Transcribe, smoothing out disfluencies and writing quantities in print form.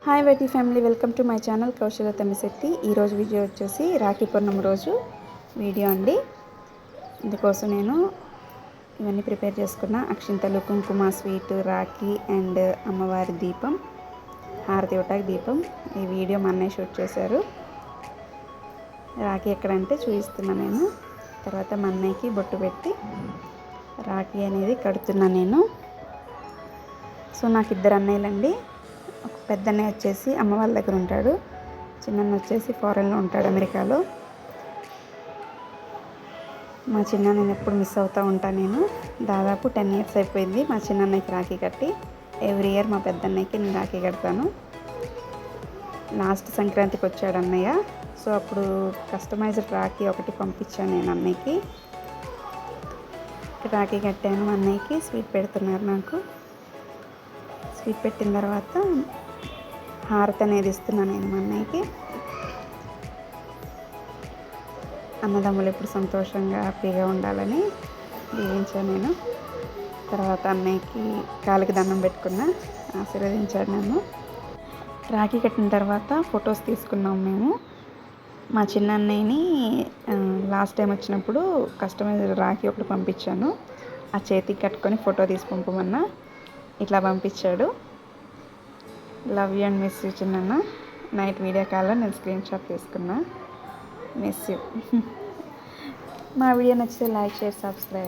Hi YT family, welcome to my channel Kausalya Tammisetti. ఈరోజు video వచ్చేసి రాఖీ పూర్ణిమ రోజు వీడియో అండి. ఇందుకోసం నేను ఇవన్నీ ప్రిపేర్ చేసుకున్న అక్షింతలు, కుంకుమ, స్వీట్, రాఖీ అండ్ అమ్మవారి దీపం, హారతి ఇవ్వటానికి దీపం. ఈ వీడియో మా అన్నయ్య షూట్ చేశారు. రాఖీ ఎక్కడంటే చూపిస్తున్నాను నేను. తర్వాత మా అన్నయ్యకి బొట్టు పెట్టి రాఖీ అనేది కడుతున్నాను నేను. సో నాకు ఇద్దరు అన్నయ్యలండి. ఒక పెద్దన్నయ్య వచ్చేసి అమ్మ వాళ్ళ దగ్గర ఉంటాడు, చిన్నన్న వచ్చేసి ఫారెన్లో ఉంటాడు, అమెరికాలో. మా చిన్న నేను ఎప్పుడు మిస్ అవుతూ ఉంటాను. నేను దాదాపు 10 years అయిపోయింది మా చిన్నన్నయ్యకి రాఖీ కట్టి. ఎవ్రీ ఇయర్ మా పెద్దన్నయ్యకి నేను రాఖీ కడతాను. లాస్ట్ సంక్రాంతికి వచ్చాడు అన్నయ్య. సో అప్పుడు కస్టమైజ్డ్ రాఖీ ఒకటి పంపించాను నేను అన్నయ్యకి. రాఖీ కట్టాను. మా అన్నయ్యకి స్వీట్ పెడుతున్నారు. నాకు స్వీట్ పెట్టిన తర్వాత హారతి అనేది ఇస్తున్నాను నేను మా అన్నయ్యకి. అన్నదమ్ములు ఎప్పుడు సంతోషంగా హ్యాపీగా ఉండాలని దీవించాను నేను. తర్వాత అన్నయ్యకి కాలికి దండం పెట్టుకున్న, ఆశీర్వదించాడు నన్ను. రాఖీ కట్టిన తర్వాత ఫొటోస్ తీసుకున్నాం మేము. మా చిన్న అన్నయ్యని లాస్ట్ టైం వచ్చినప్పుడు కస్టమైజ్డ్ రాఖీ ఒకటి పంపించాను. ఆ చేతికి కట్టుకొని ఫోటో తీసి పంపమన్నా ఇట్లా పంపించాడు. Love you and miss you చిన్న. నైట్ వీడియో కాల్లో నేను స్క్రీన్ షాట్ తీసుకున్నా. Miss you. మా వీడియో నచ్చితే లైక్, షేర్, సబ్స్క్రైబ్.